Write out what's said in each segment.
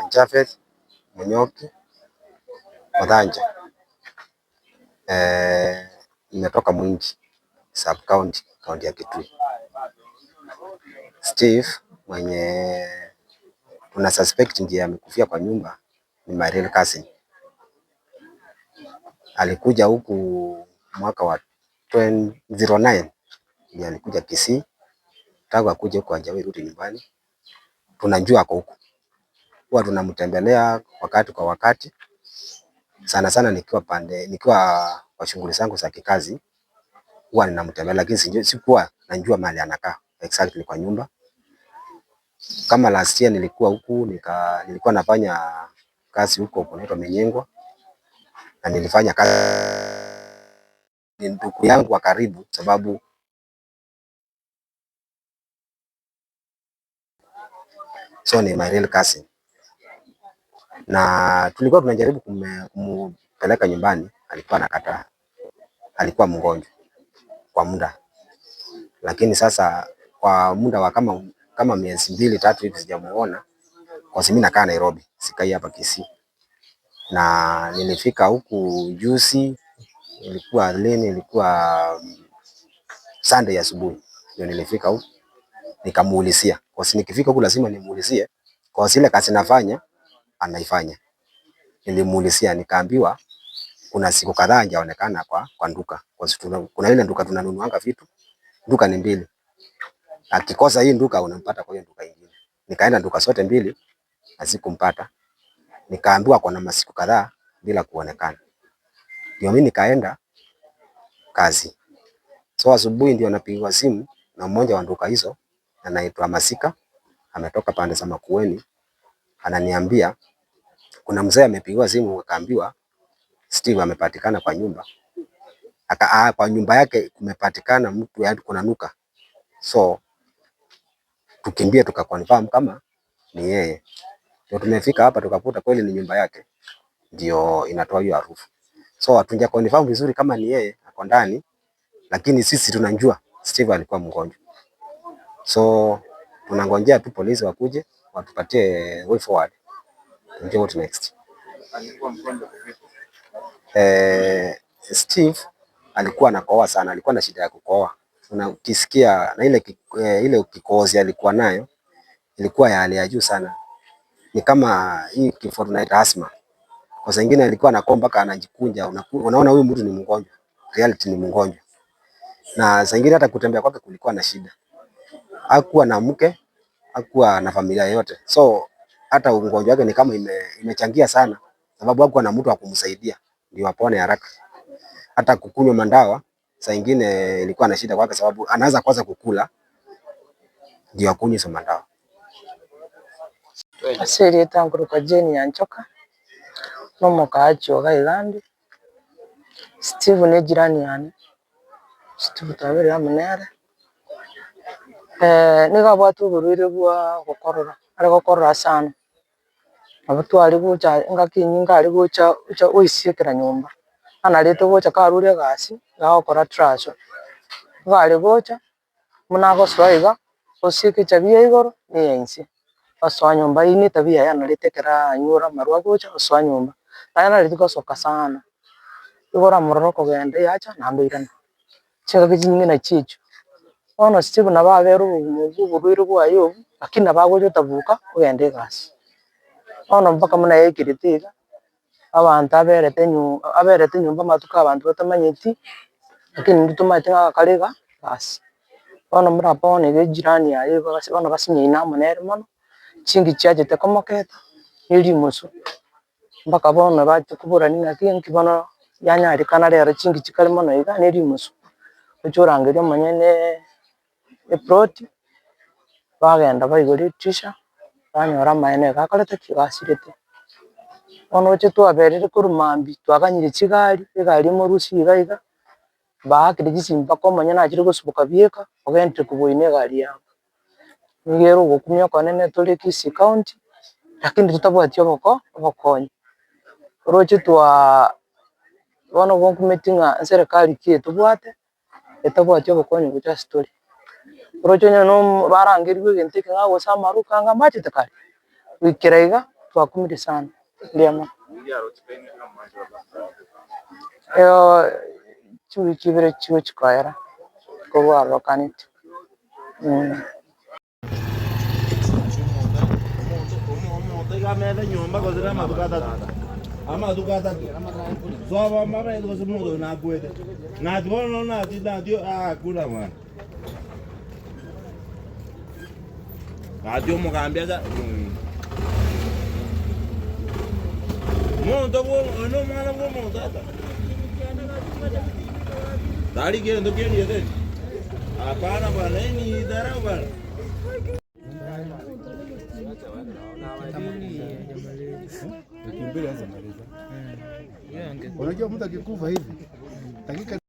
Japhet Munyoki Othanja. Nimetoka Mwingi sub county, kaunti ya Kitui. Steve mwenye tuna suspect ndiye amekufia kwa nyumba ni my real cousin. Alikuja huku mwaka wa 2009 ndiye alikuja Kisii. Tangu akuje huku hajawahi rudi nyumbani. Tunajua ako huku. Huwa tunamtembelea wakati kwa wakati. Sana sana nikiwa kwa shughuli zangu za kikazi huwa ninamtembelea, lakini sikuwa najua mahali anakaa exactly kwa nyumba. Kama last year nilikuwa huku nilikuwa nafanya kazi huko kunaitwa Menyengwa, na nilifanya kazi ni ndugu yangu wa karibu sababu so ni my real cousin. Na tulikuwa tunajaribu kumpeleka nyumbani, alikuwa anakataa. Alikuwa mgonjwa kwa muda. Lakini sasa kwa muda wa kama miezi 2-3 hivi sijamuona, kwa sababu mimi nakaa Nairobi, sikai hapa Kisii. Na nilifika huku juzi, ilikuwa Sunday asubuhi. Ndio nilifika huku nikamuulizia. Kwa sababu nikifika huku lazima nimuulizie kwa zile kazi nafanya anaifanya. Nilimuulizia nikaambiwa kuna siku kadhaa hajaonekana kwa duka. Kwa sababu kuna ile duka tunanunuanga vitu, duka ni 2. Akikosa hii duka unampata kwa hiyo duka nyingine. Nikaenda duka zote 2 na sikumpata. Nikaambiwa kuna masiku kadhaa bila kuonekana. Ndio mimi nikaenda kazi. So asubuhi ndio napigiwa simu na mmoja wa duka hizo, anaitwa Masika, ametoka pande za Makueni. Ananiambia kuna mzee amepigiwa simu akaambiwa Steve amepatikana kwa nyumba. Kwa nyumba yake kumepatikana mtu yaani kuna nuka. So tukimbie tukaconfirm kama ni yeye. Ndio tumefika hapa tukakuta kweli ni nyumba yake ndio inatoa hiyo harufu. So hatuja confirm vizuri kama ni yeye ako ndani, lakini sisi tunajua Steve alikuwa mgonjwa. So tunangojea tu polisi wakuje watupatie way forward. Ndio what next. Alikuwa mgonjwa vipi? Steve alikuwa anakohoa sana, alikuwa na shida ya kukohoa. Ukisikia na ile kikohozi alikuwa nayo ilikuwa ya hali ya juu sana. Ni kama hii kifo tunaita asthma. Kwa sababu nyingine alikuwa anakohoa mpaka anajikunja, unaona huyu mtu ni mgonjwa. Reality ni mgonjwa. Na saa nyingine hata kutembea kwake kulikuwa na shida. Hakuwa na mke, hakuwa na familia yote. So hata ugonjwa wake ni kama imechangia sana sababu hakuwa na mtu wa kumsaidia ndio apone haraka. Hata kukunywa madawa saa nyingine ilikuwa na shida kwake sababu anaanza kwanza kukula ndio akunywe hizo madawa. Asili tangu kwa Jeni ya Nchoka no mukaaji wa Gaigandi. Steve ni jirani yani. Steve tabiri amunere. Niga bwatu burwire bwa gukorora. Ari gukorora sana. Abatu ari gucha ngakinyinga ari gucha uisiekera nyumba. Ana lete gucha karure gasi gakora trash. Gari gucha munago swaiga usieke chabia igoro ni yensi. Aswa nyumba ini tabia yana litekera nyura marwa gucha aswa nyumba. Yana litiko soka sana. Igora muroko gende yacha nambirana. Chega kijinyinge na chicho. Ono Steve na baberu mu burwire bwa yo lakini abagoje tabuka ugende gasi. Ono mpaka muna yekiritiga abantu aberete nyumba matuka abantu batamanyeti lakini ndituma tinga kaliga basi. Ono murapone ge jirani yaye basi ono basinye ina munere mono chingi chaje tekomoketa ili musu mpaka bono bati kubura nina kinki bono yanyari kana rero chingi chikali mono iga neri musu echorangeria manyene eplot bagenda baigori tisha banyora maene gakorete kigasirete ono che twaberere kurumambi twaganyire chigari egari morusi igaiga baakire gisimba komanya na chire gusubuka bieka ogente kuboine gari yabo ngero gokumya konene tuli Kisii county lakini tutabwati obokonyi roche bono bonkumetinga serikali ki tubwate etabwati obokonyi gocha story roche nyono barangeriwe egente kinga gosamaru kanga machete kare wikiraiga twakumire sana ndiamo chiwiki ibere chigo chikoera kobwarokanite nyumba kozira amaduka atatu zoba mama ezo mudo na kwete na dibono na dio kuna mwana radio mugambia za mundo no mwana mundo ata dali gendo yede hapana bwana ni dharau bwana. Unajua mtu akikufa hivi dakika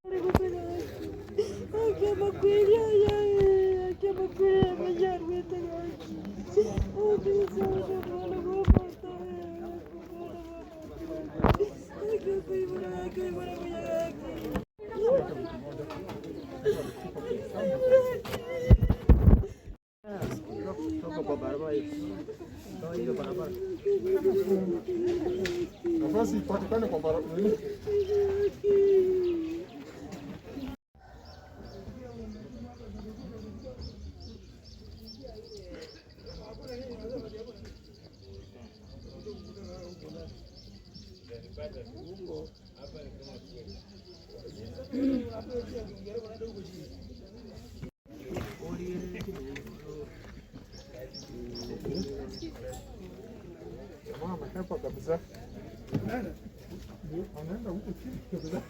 nafasi ipatikane kwa barabara. Mama hapa kabisa. Anaenda huko chini kabisa.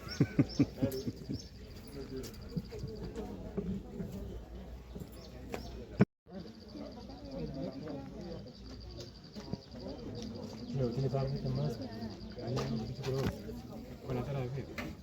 Leo tiene para mí más. Ahí hay un poquito de con la cara de bien.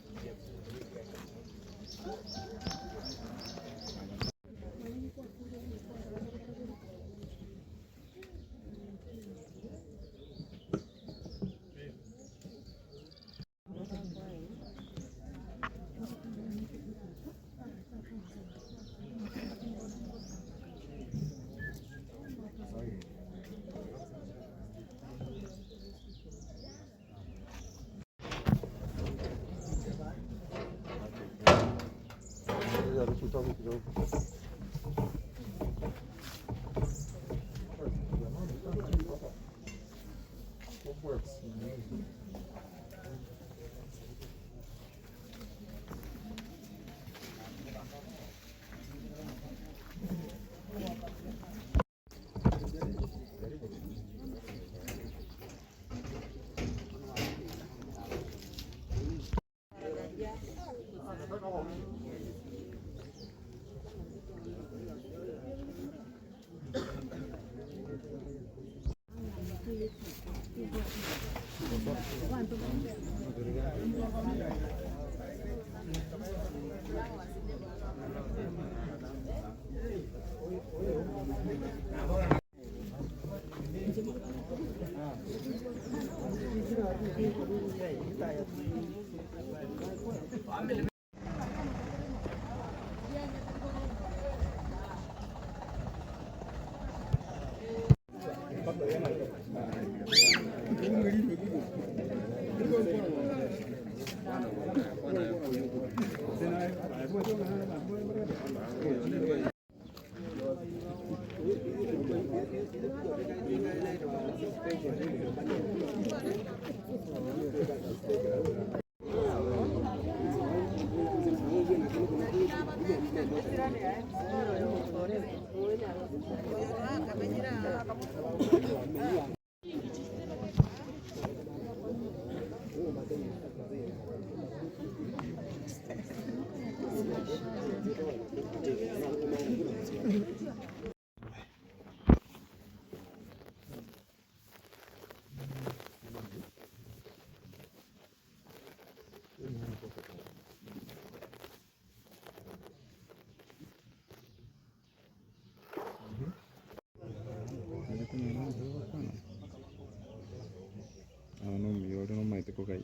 kukai.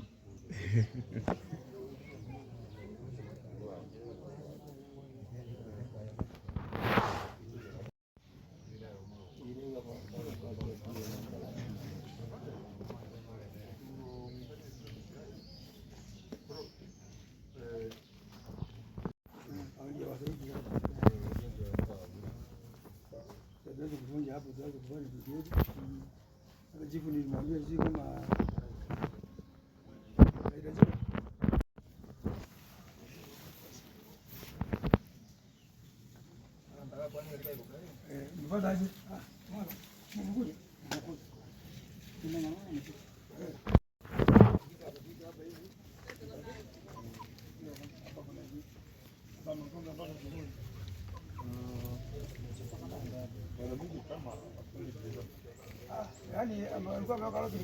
Yani alikuwa ameweka lote